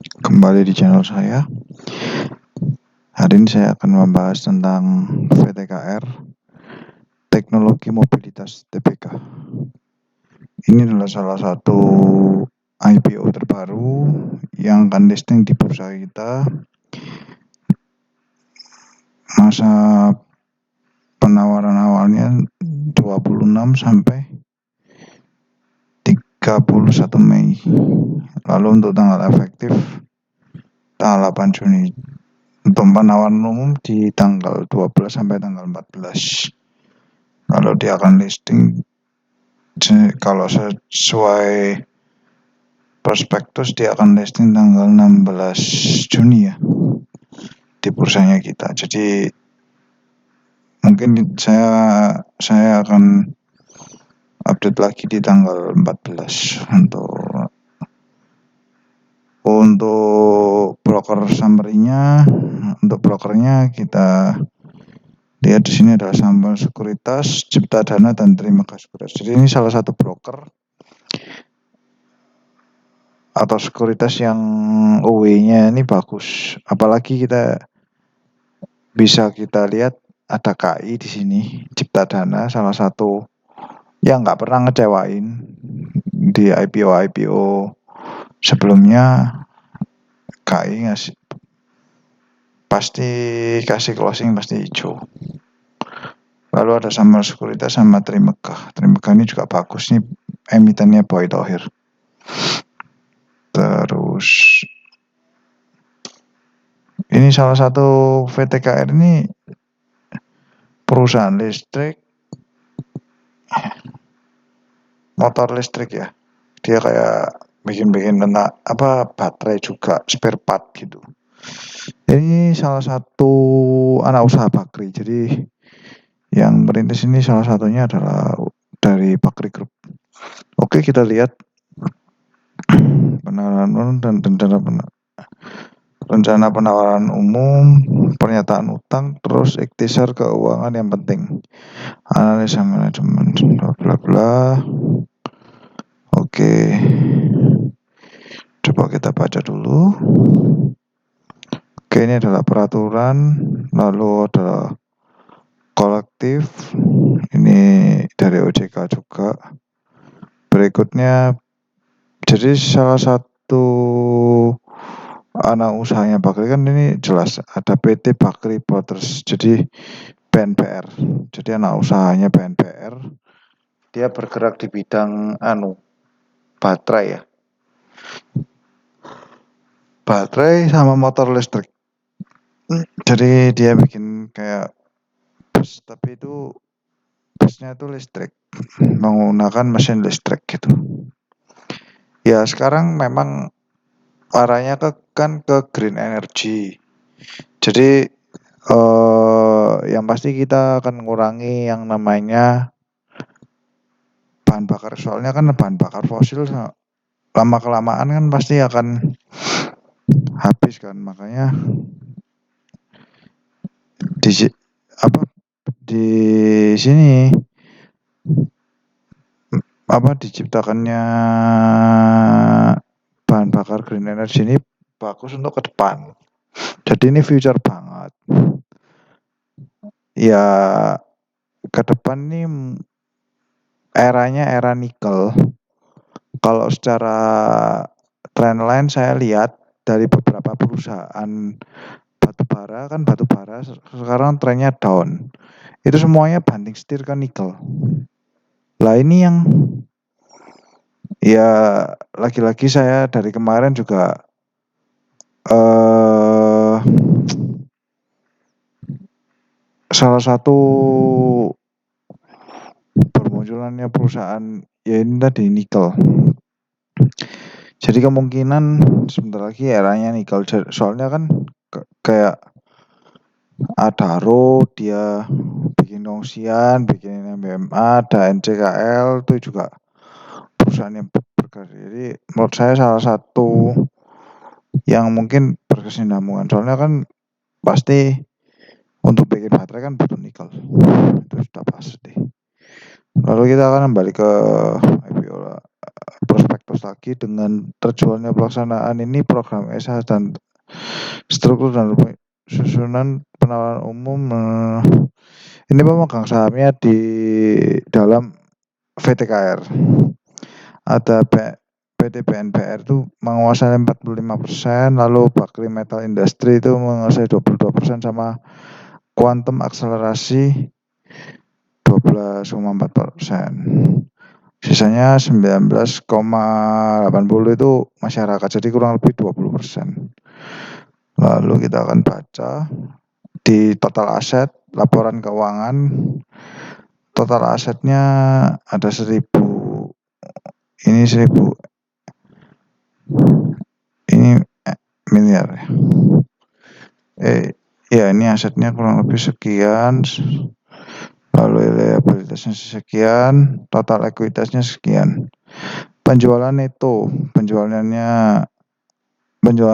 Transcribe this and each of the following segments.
Kembali di channel saya. Hari ini saya akan membahas tentang VTKR, Teknologi Mobilitas TBK. Ini adalah salah satu IPO terbaru yang akan listing di bursa kita. Masa penawaran awalnya 26 sampai 31 Mei. Lalu untuk tanggal efektif tanggal 8 Juni. Untuk penawaran umum di tanggal 12 sampai tanggal 14. Lalu dia akan listing kalau sesuai prospektus dia akan listing tanggal 16 Juni ya di bursanya kita. Jadi mungkin saya akan update lagi di tanggal 14 untuk broker summary-nya. Untuk brokernya kita lihat di sini adalah Sambal Sekuritas, Cipta Dana, dan Trimegah Sekuritas. Jadi ini salah satu broker atau sekuritas yang OW-nya ini bagus. Apalagi kita bisa kita lihat ada KI di sini, Cipta Dana, salah satu yang nggak pernah ngecewain di IPO sebelumnya. KI pasti kasih closing pasti hijau. Lalu ada Sambal Sekuritas sama Trimegah. Trimegah ini juga bagus nih, emitennya Boy Thohir. Terus ini salah satu VTKR ini perusahaan listrik, motor listrik ya. Dia kayak bikin tentang baterai juga, spare part gitu. Ini salah satu anak usaha Bakri. Jadi yang merintis ini salah satunya adalah dari Bakri Group. Oke, kita lihat penawaran dan rencana penawaran umum, pernyataan utang, terus ikhtisar keuangan yang penting, analisa manajemen, bla bla bla. Oke, coba kita baca dulu. Oke, ini adalah peraturan, lalu ada kolektif, ini dari OJK juga. Berikutnya, jadi salah satu anak usahanya Bakri kan ini jelas ada PT Bakri Motors, jadi BNPR. Jadi anak usahanya BNPR, dia bergerak di bidang baterai ya. Baterai sama motor listrik. Jadi dia bikin kayak bus, tapi itu busnya itu listrik, menggunakan mesin listrik gitu. Ya sekarang memang arahnya ke green energy. Jadi yang pasti kita akan mengurangi yang namanya bahan bakar, soalnya kan bahan bakar fosil lama kelamaan kan pasti akan habis kan. Makanya di sini diciptakannya bahan bakar green energy ini bagus untuk ke depan. Jadi ini future banget. Ya ke depan nih eranya era nikel. Kalau secara trendline saya lihat dari beberapa perusahaan batubara sekarang trennya down. Itu semuanya banting setir ke nikel. Lah ini yang ya lagi-lagi saya dari kemarin juga salah satu bermunculannya perusahaan ya ini tadi nikel. Jadi kemungkinan sebentar lagi eranya nikel, soalnya kan kayak Adaro dia bikin Dongxian, bikin MBMA, ada NCKL itu juga perusahaan yang bergerak. Jadi menurut saya salah satu yang mungkin berkesinambungan, soalnya kan pasti untuk bikin baterai kan butuh nikel, itu sudah pasti. Lalu kita akan kembali ke IPO prospektus lagi dengan terjualnya pelaksanaan ini program ESA dan struktur dan susunan penawaran umum. Ini pemegang sahamnya di dalam VTKR. Ada PT BNPR itu menguasai 45%, lalu Bakri Metal Industry itu menguasai 22%, sama Quantum Akselerasi 12,4%. Sisanya 19,80 itu masyarakat, jadi kurang lebih 20%. Lalu kita akan baca di total aset, laporan keuangan. Total asetnya ada 1000, ini 1000, ini miliar ya. Ya ini asetnya kurang lebih sekian, lalu liabilitasnya sekian, total ekuitasnya sekian. Penjualan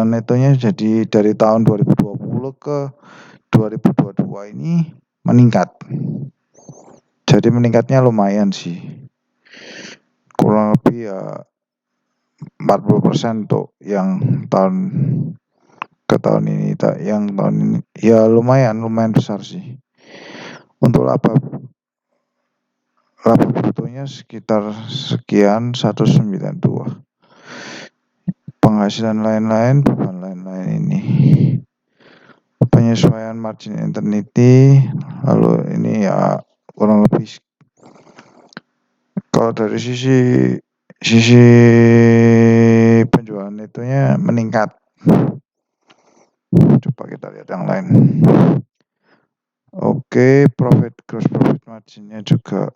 netonya jadi dari tahun 2020 ke 2022 ini meningkat. Jadi meningkatnya lumayan sih. Kurang lebih ya 40% untuk yang tahun ke tahun ini, yang tahun ini ya lumayan besar sih. Untuk laba brutonya sekitar sekian, 192. Penghasilan lain-lain, beban lain-lain ini. Penyesuaian margin internity, lalu ini ya kurang lebih kalau dari sisi penjualan itunya meningkat. Coba kita lihat yang lain. Oke, gross profit marginnya juga.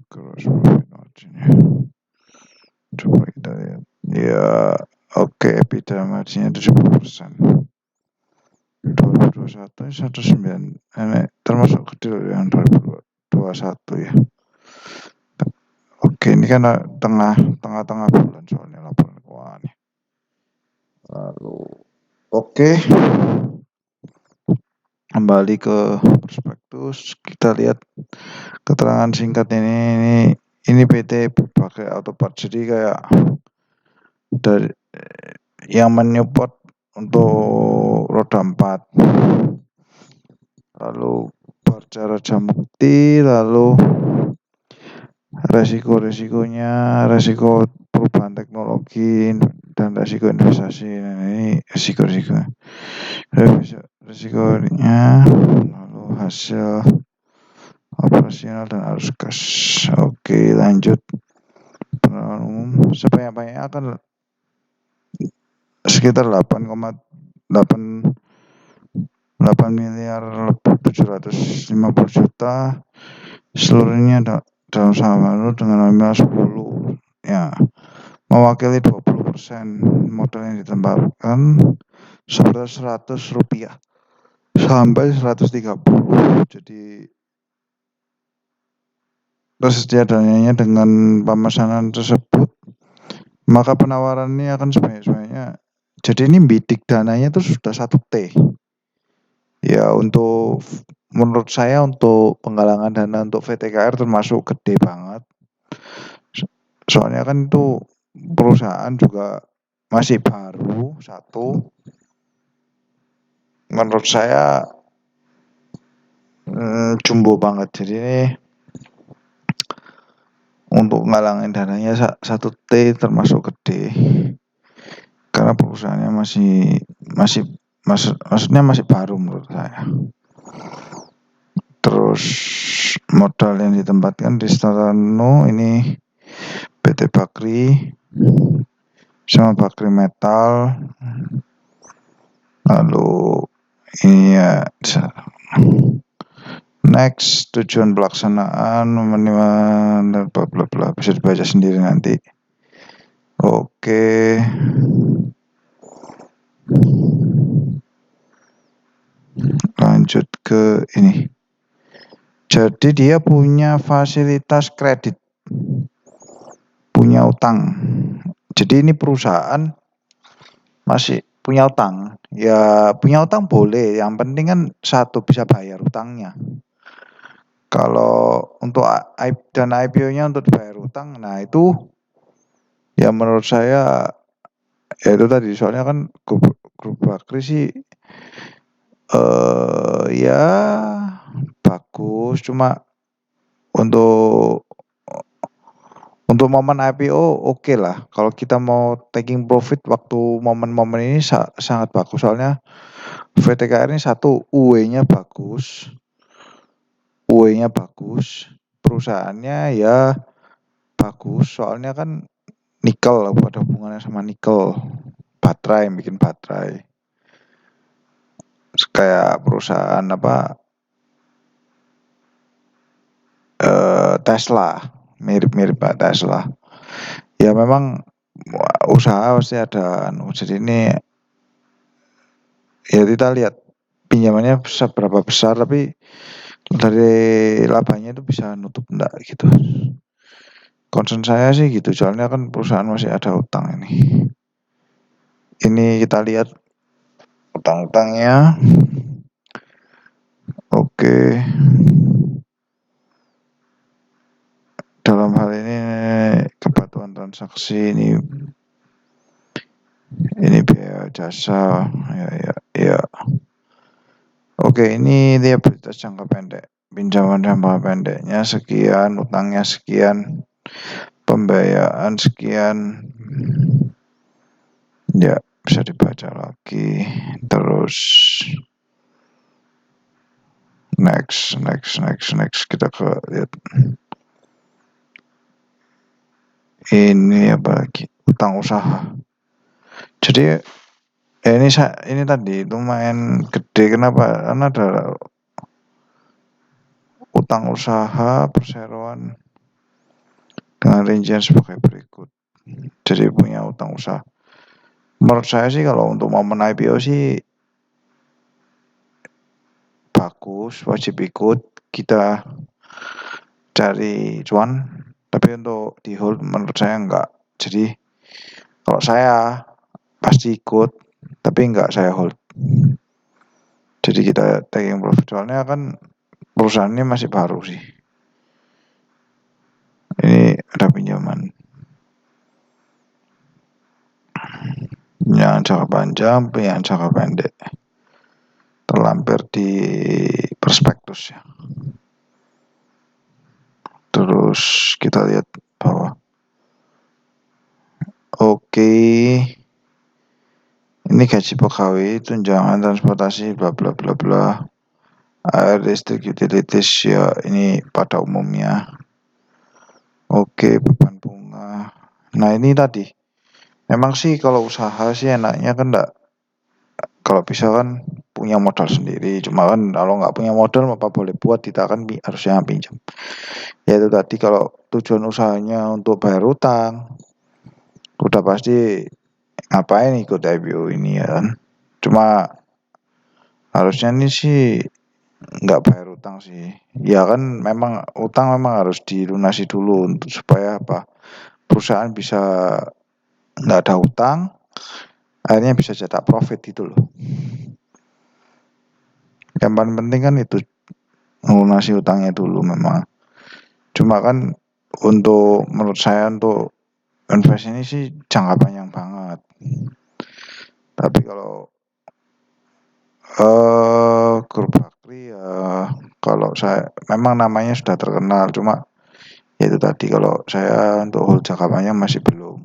Gross profit marginnya. Coba kita lihat. Ya, oke, EBITDA marginnya 70%. 2021 19, termasuk kecil yang 2021 ya. Oke, ini kan tengah-tengah bulan soalnya laporan keuangannya. Lalu, oke. Kembali ke prospektus, kita lihat keterangan singkat ini PT pakai Autopart, jadi kayak dari yang menyupport untuk roda 4. Lalu Barca Raja Mukti, lalu resiko-resikonya, resiko perubahan teknologi dan resiko investasi. Nah, ini resikonya, lalu hasil operasional dan arus kas. Oke, lanjut. Penawaran umum sebanyak-banyaknya akan sekitar 8 miliar 750 juta, seluruhnya dalam saham baru dengan nominal 10 ya, mewakili 20% modal yang ditempatkan sebesar Rp100 sampai 130. Jadi tersedia dananya dengan pemesanan tersebut, maka penawaran ini akan sebanyak-banyaknya. Jadi ini bidik dananya itu sudah 1T. Ya, menurut saya untuk penggalangan dana untuk VTKR termasuk gede banget. Soalnya kan itu perusahaan juga masih baru satu. Menurut saya jumbo banget. Jadi ini untuk ngalangin dananya 1T termasuk gede. Karena perusahaannya maksudnya masih baru menurut saya. Terus modal yang ditempatkan di Starano ini PT Bakri sama Bakri Metal. Lalu ini ya, next, tujuan pelaksanaan bla bla bla, bisa dibaca sendiri nanti. Oke. Lanjut ke ini. Jadi dia punya fasilitas kredit, punya utang. Jadi ini perusahaan masih punya utang. Ya punya utang boleh, yang penting kan satu bisa bayar utangnya. Kalau untuk dana IPO-nya untuk bayar utang, nah itu ya menurut saya ya itu tadi, soalnya kan grup Bakri sih ya bagus, cuma untuk momen IPO oke lah. Kalau kita mau taking profit waktu momen-momen ini sangat bagus, soalnya VTKR ini satu UE-nya bagus, perusahaannya ya bagus, soalnya kan nikel, ada hubungannya sama nikel, baterai, bikin baterai. Kayak perusahaan apa, Tesla, mirip-mirip Pak Tesla. Ya memang usaha pasti ada, jadi ini ya kita lihat pinjamannya seberapa besar, tapi dari labanya itu bisa nutup enggak gitu. Concern saya sih gitu, soalnya kan perusahaan masih ada utang ini. Ini kita lihat utang-utangnya. Oke. Dalam hal ini kepatuhan transaksi ini biaya jasa, ya. Oke, ini liabilitas jangka pendek. Pinjaman jangka pendeknya sekian, utangnya sekian, pembiayaan sekian. Ya, bisa dibaca lagi. Terus next kita ke lihat. Ini apa lagi? Utang usaha. Jadi ini tadi lumayan gede, kenapa? Karena ada utang usaha perseroan dengan rincian sebagai berikut. Jadi punya utang usaha. Menurut saya sih kalau untuk momen IPO sih bagus, wajib ikut, kita cari cuan. Tapi untuk di hold menurut saya enggak. Jadi kalau saya pasti ikut, tapi enggak saya hold. Jadi kita taking profit, soalnya kan perusahaan ini masih baru sih. Ini ada pinjaman yang jangka panjang, yang jangka pendek, terlampir di prospektus ya. Terus kita lihat bawah. Oke. Ini gaji pegawai, tunjangan transportasi, bla bla bla bla. Air, listrik, utilities ya ini pada umumnya. Oke, beban bunga. Nah ini tadi, memang sih kalau usaha sih enaknya kan enggak, kalau bisa kan punya modal sendiri. Cuma kan kalau nggak punya modal apa boleh buat, kita kan harusnya pinjam. Ya itu tadi, kalau tujuan usahanya untuk bayar utang, udah pasti ngapain ikut IPO ini ya kan. Cuma harusnya ini sih nggak bayar utang sih. Ya kan memang utang memang harus dilunasi dulu untuk supaya apa, perusahaan bisa nggak ada utang, akhirnya bisa cetak profit gitu loh. Yang paling penting kan itu, melunasi utangnya dulu memang. Cuma kan untuk menurut saya untuk invest ini sih jangka panjang banget. Tapi kalau grup Bakri ya, kalau saya memang namanya sudah terkenal, cuma ya itu tadi, kalau saya untuk hold jangka panjang masih belum.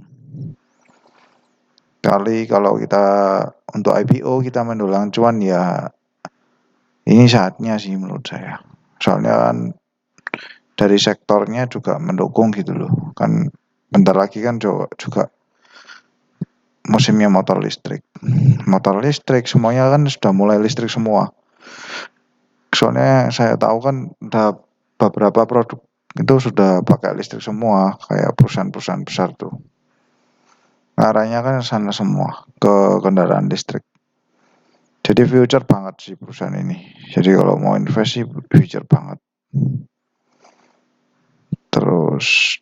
Kalau kita untuk IPO kita mendulang cuan ya ini saatnya sih menurut saya. Soalnya kan dari sektornya juga mendukung gitu loh. Kan bentar lagi kan juga musimnya motor listrik. Motor listrik semuanya kan sudah mulai listrik semua. Soalnya saya tahu kan udah beberapa produk itu sudah pakai listrik semua, kayak perusahaan-perusahaan besar tuh. Arahnya kan sana semua, ke kendaraan listrik. Jadi future banget sih perusahaan ini. Jadi kalau mau invest sih future banget. Terus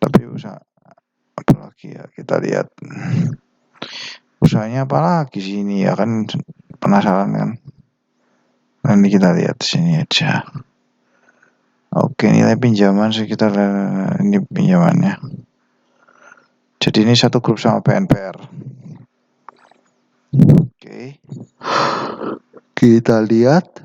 tapi usaha apalagi ya, kita lihat usahanya apalagi sih ini ya kan, penasaran kan. Ini kita lihat sini aja. Oke, nilai pinjaman sekitar ini pinjamannya. Jadi ini satu grup sama PNPR. Oke. Kita lihat.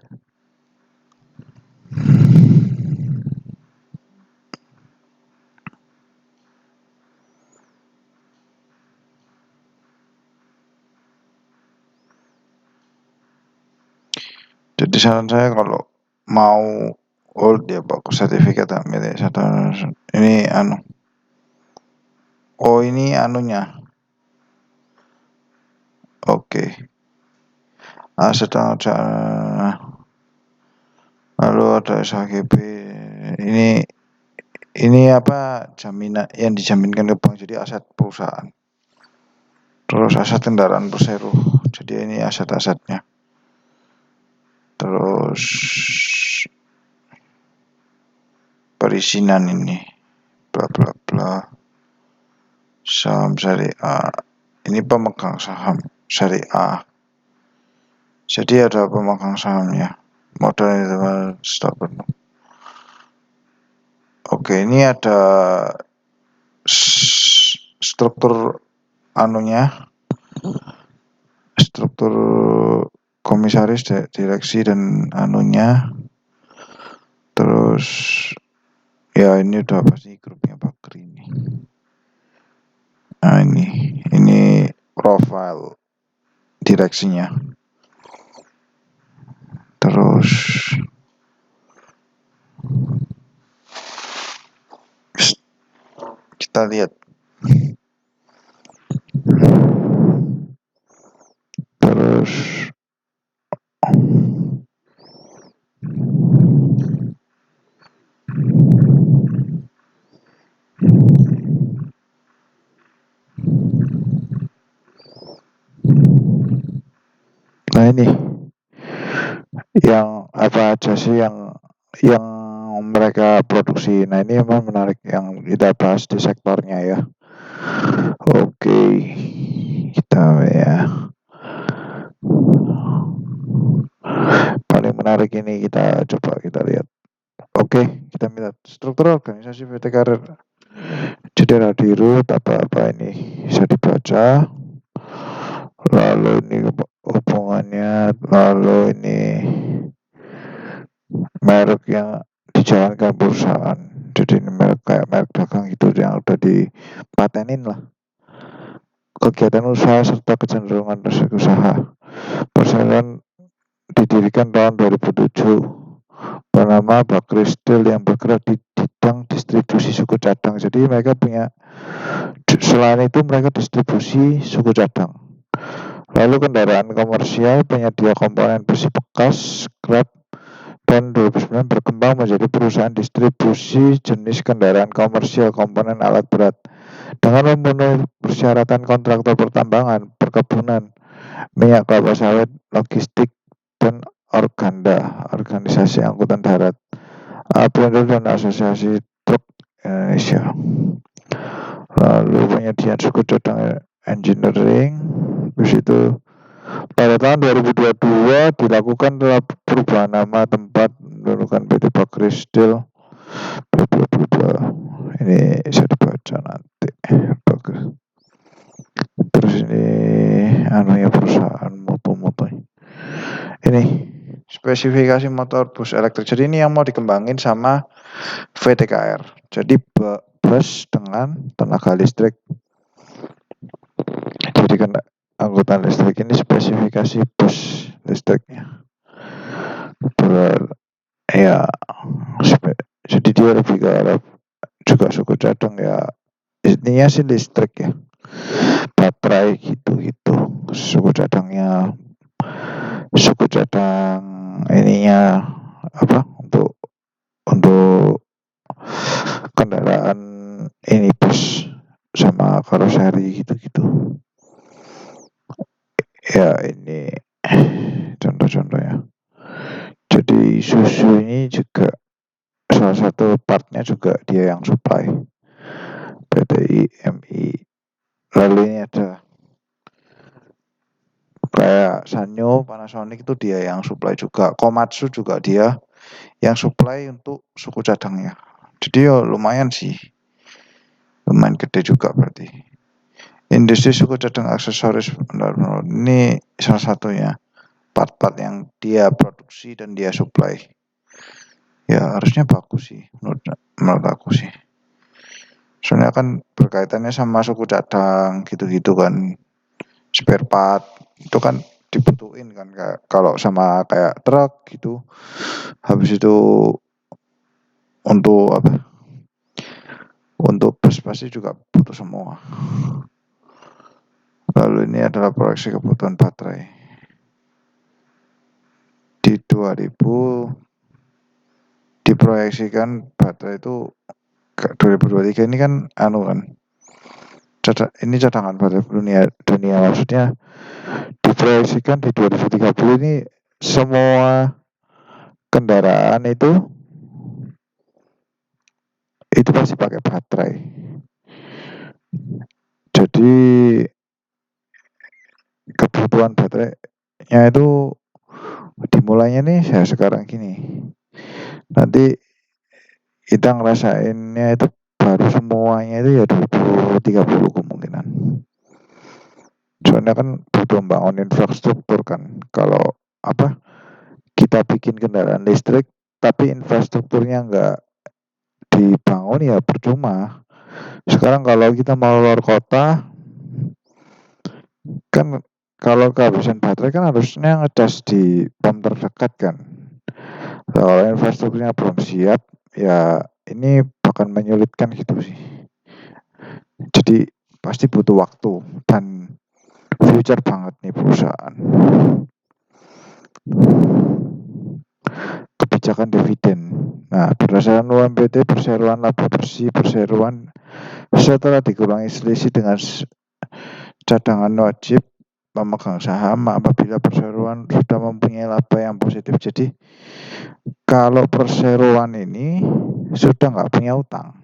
Jadi saran saya kalau mau hold ya bagus sertifikat milik satu ini oh ini anunya. Oke. Sedang lalu ada SHGB ini apa jaminan yang dijaminkan ke bank, jadi aset perusahaan. Terus aset kendaraan berseru, jadi ini aset-asetnya. Terus perizinan ini bla bla bla, saham syariah, ini pemegang saham syariah, jadi ada pemegang sahamnya, modal itu stok penuh. Oke, ini ada struktur struktur komisaris, direksi dan terus ya ini udah pasti grupnya Bakri ini. Nah ini profil direksinya. Terus kita lihat. Terus nah ini yang apa aja sih yang mereka produksi. Nah ini memang menarik yang kita bahas di sektornya ya. Oke, kita ya paling menarik ini kita coba kita lihat. Oke, kita lihat struktur organisasi PT Karir. Jadi Radiru apa ini bisa dibaca. Lalu ini hubungannya, lalu ini merek yang dijalankan perusahaan. Jadi ini merek kayak merek dagang itu yang udah dipatenin lah. Kegiatan usaha serta kecenderungan usaha. Perusahaan didirikan tahun 2007 bernama Bakri Steel yang bergerak di bidang distribusi suku cadang. Jadi mereka punya, selain itu mereka distribusi suku cadang. Lalu kendaraan komersial, penyedia komponen besi bekas, scrap, dan 2009 berkembang menjadi perusahaan distribusi jenis kendaraan komersial komponen alat berat dengan memenuhi persyaratan kontraktor pertambangan, perkebunan, minyak kelapa sawit, logistik, dan organisasi angkutan darat, Aprindo dan Asosiasi Truk Indonesia. Lalu penyediaan suku cadang engineering, di situ pada tahun 2022 dilakukan perubahan nama tempat menurunkan PT Bakri Steel. Ini bisa dibaca nanti. Bagus. Terus ini ya perusahaan moto-moto. Ini spesifikasi motor bus elektrik. Jadi ini yang mau dikembangin sama VTKR. Jadi bus dengan tenaga listrik. Jadi kan angkutan listrik ini spesifikasi bus listriknya. Ya, jadi dia lebih ke arah juga suku cadang ya. Intinya sih listrik ya. Baterai gitu. Suku cadang ininya apa untuk kendaraan ini bus sama karoseri gitu. Ya ini contoh-contohnya. Jadi susu ini juga salah satu partnya juga dia yang supply. PTI, MI. Lalu ini ada kayak kayak Sanyo, Panasonic itu dia yang supply juga. Komatsu juga dia yang supply untuk suku cadangnya. Jadi ya lumayan sih. Lumayan gede juga berarti. Industri suku cadang aksesoris benar-benar ini salah satunya. Part-part yang dia produksi dan dia supply. Ya harusnya bagus sih menurut aku sih. Soalnya kan berkaitannya sama suku cadang gitu-gitu kan. Spare part itu kan dibutuhin kan kalau sama kayak truk gitu. Habis itu untuk apa? Untuk bus pasti juga butuh semua. Lalu ini adalah proyeksi kebutuhan baterai. Di 2000 diproyeksikan baterai itu 2023 ini kan ini cadangan baterai dunia maksudnya diproyeksikan di 2030 ini semua kendaraan itu pasti pakai baterai. Jadi kebutuhan baterainya itu dimulainya nih ya sekarang gini. Nanti kita ngerasainnya itu baru semuanya itu ya 2030 kemungkinan. Soalnya kan butuh membangun infrastruktur kan. Kalau kita bikin kendaraan listrik tapi infrastrukturnya nggak dibangun ya percuma. Sekarang kalau kita mau luar kota kan kalau kehabisan baterai kan harusnya ngecas di pom terdekat kan. Kalau infrastrukturnya belum siap ya ini bahkan menyulitkan gitu sih. Jadi pasti butuh waktu dan future banget nih perusahaan. Kebijakan dividen. Nah, berdasarkan UMPT perseroan laba bersih perseroan setelah dikurangi selisih dengan cadangan wajib pemegang saham apabila perseroan sudah mempunyai laba yang positif. Jadi kalau perseroan ini sudah nggak punya utang,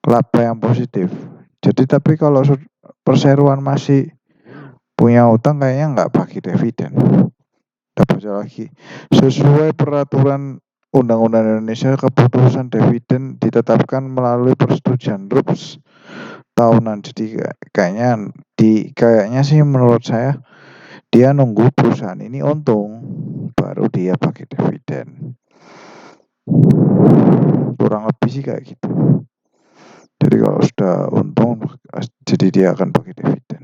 laba yang positif. Jadi tapi kalau perseroan masih punya utang kayaknya nggak bagi dividen. Kita baca lagi. Sesuai peraturan Undang-Undang Indonesia, keputusan dividen ditetapkan melalui persetujuan RUPS tahunan. Jadi kayaknya sih menurut saya dia nunggu perusahaan ini untung baru dia bagi dividen. Kurang lebih sih kayak gitu. Jadi kalau sudah untung jadi dia akan bagi dividen.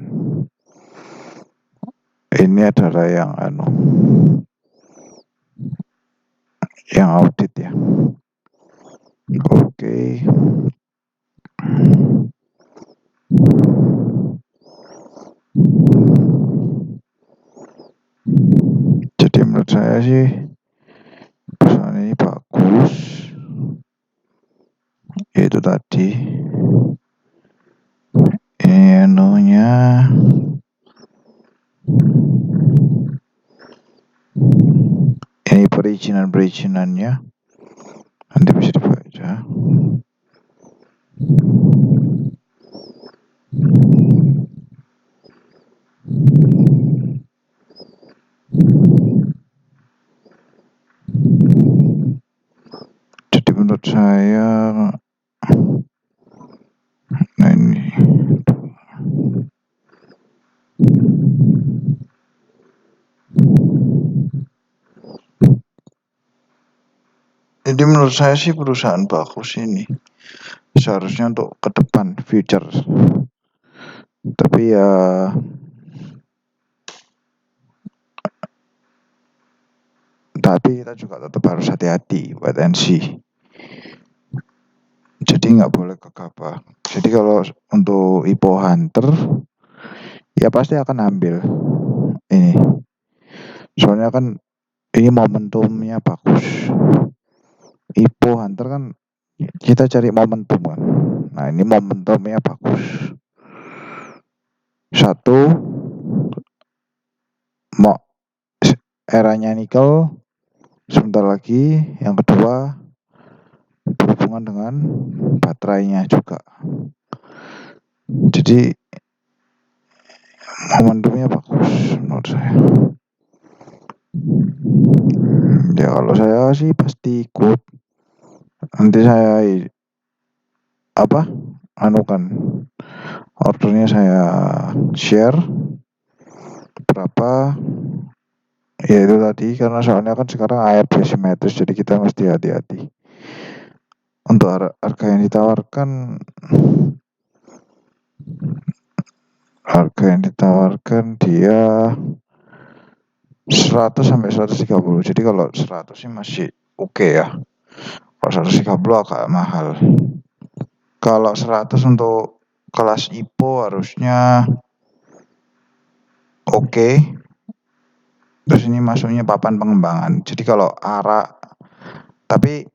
Ini adalah yang audit ya. Oke. Jadi menurut saya sih perusahaan ini bagus. Itu tadi ini perizinannya nanti bisa dibaca. Jadi menurut saya jadi menurut saya sih perusahaan bagus ini seharusnya untuk ke depan future. Tapi kita juga tetap harus hati-hati wait and see. Jadi nggak boleh gegabah. Jadi kalau untuk IPO Hunter ya pasti akan ambil ini. Soalnya kan ini momentumnya bagus. IPO Hunter kan kita cari momentum kan. Nah ini momentumnya bagus. Satu, mau eranya nikel sebentar lagi. Yang kedua berhubungan dengan baterainya juga. Jadi momentumnya bagus menurut saya. Ya kalau saya sih pasti ikut. Nanti saya anukan ordernya, saya share berapa. Ya itu tadi, karena soalnya kan sekarang ARB simetris, jadi kita mesti hati-hati. Untuk harga yang ditawarkan, dia 100 sampai 130. Jadi kalau 100 sih masih oke ya. Kalau 130 agak mahal. Kalau 100 untuk kelas IPO harusnya oke. Terus ini masuknya papan pengembangan. Jadi kalau tapi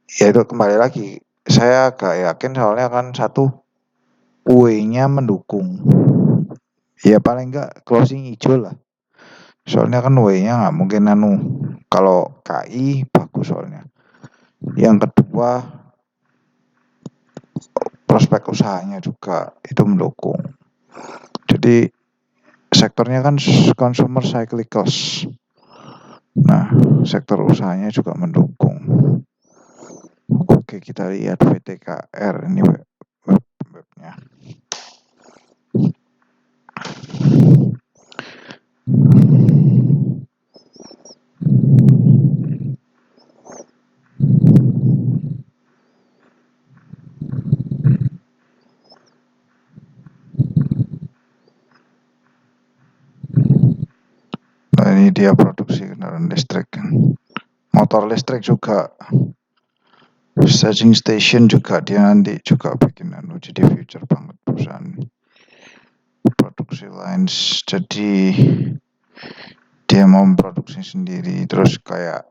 ya itu kembali lagi, saya agak yakin soalnya kan satu, UE-nya mendukung. Ya paling enggak closing hijau lah. Soalnya kan UE-nya nggak mungkin kalau KI bagus soalnya. Yang kedua, prospek usahanya juga itu mendukung. Jadi sektornya kan consumer cyclicals. Nah, sektor usahanya juga mendukung. Oke, kita lihat VTKR ini webnya. Nah, ini dia produksi kendaraan listrik. Motor listrik juga, charging station juga dia nanti juga bikin jadi future banget perusahaan. Produksi lines, jadi dia mau memproduksi sendiri, terus kayak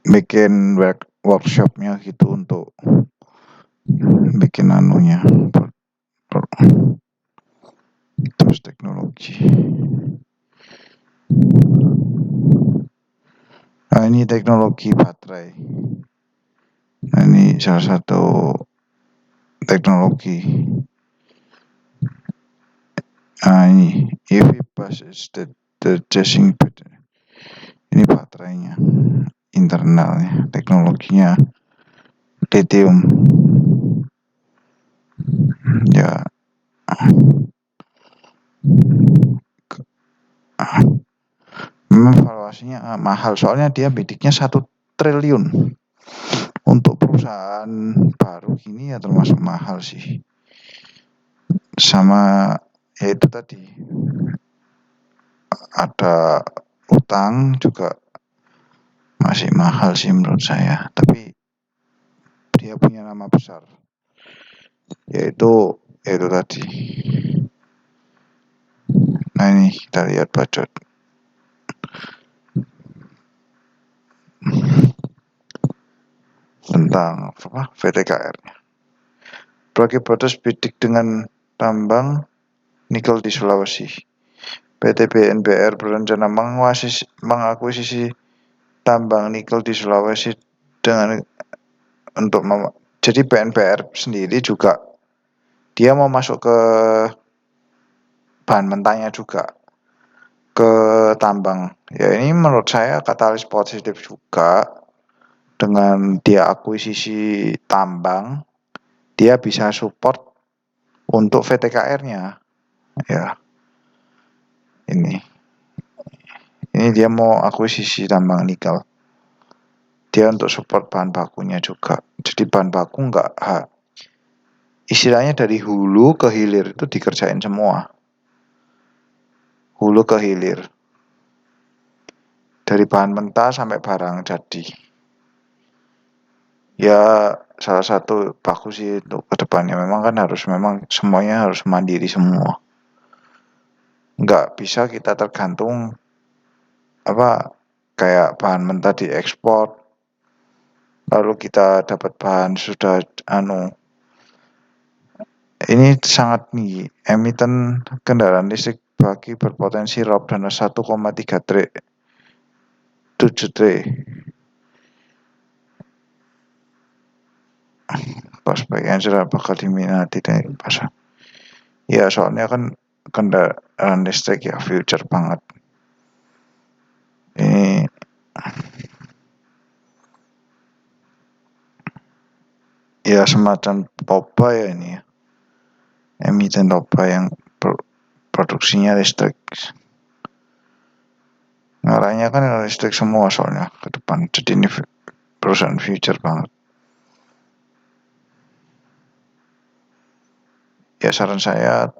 bikin workshopnya gitu untuk bikin terus teknologi. Nah, ini teknologi baterai. Nah, ini salah satu teknologi. Nah, ini EV bus is the chasing battery. Ini baterainya, internalnya, teknologinya lithium. Ya, memang valuasinya mahal, soalnya dia bidiknya 1 triliun. Untuk perusahaan baru gini ya termasuk mahal sih. Sama ya itu tadi, ada utang juga masih mahal sih menurut saya, tapi dia punya nama besar, yaitu tadi. Nah, ini kita lihat budget tentang VTKR-nya. Bagi Brothers bidik dengan tambang nikel di Sulawesi. PT BNBR berencana mengakuisisi tambang nikel di Sulawesi jadi BNBR sendiri juga dia mau masuk ke bahan mentahnya juga, ke tambang. Ya ini menurut saya katalis positif juga. Dengan dia akuisisi tambang, dia bisa support untuk VTKR-nya. Ya, ini dia mau akuisisi tambang nikel. Dia untuk support bahan bakunya juga. Jadi bahan baku istilahnya dari hulu ke hilir itu dikerjain semua. Hulu ke hilir. Dari bahan mentah sampai barang jadi. Ya salah satu bagus sih untuk kedepannya, memang kan semuanya harus mandiri semua. Nggak bisa kita tergantung kayak bahan mentah diekspor, lalu kita dapat bahan sudah ini sangat tinggi. Emiten kendaraan listrik bagi berpotensi raup dana 1,7 prospek yang sudah bakal diminati dari pasar. Ya soalnya kan kendaraan listrik ya future banget. Ini ya semacam toba ya ini ya. Emiten toba yang produksinya listrik. Ngarahnya kan listrik semua soalnya ke depan. Jadi ini perusahaan future banget. Ya saran saya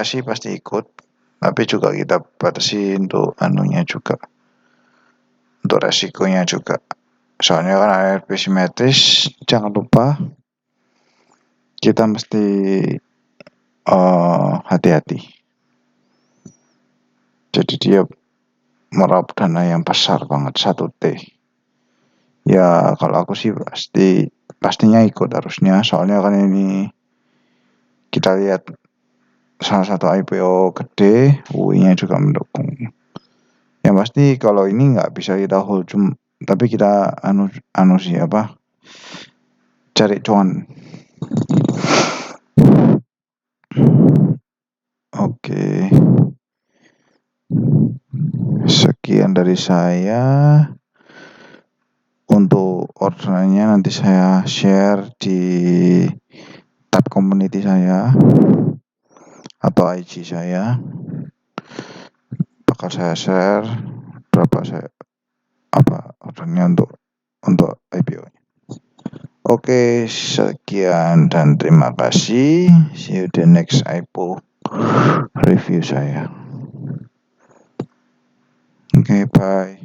sih pasti ikut, tapi juga kita batasi untuk anunya juga, untuk resikonya juga. Soalnya kan ARB simetris, jangan lupa kita mesti hati-hati. Jadi dia meraup dana yang besar banget, 1T. Ya kalau aku sih pastinya ikut harusnya, soalnya kan ini kita lihat salah satu IPO gede, UI-nya juga mendukung. Yang pasti kalau ini nggak bisa kita hold, tapi kita cari cuan. Oke. Sekian dari saya. Untuk orderannya nanti saya share di tab community saya atau IG saya. Bakal saya share berapa ordernya untuk IPO-nya. Oke, sekian dan terima kasih. See you the next IPO review saya. Oke, bye.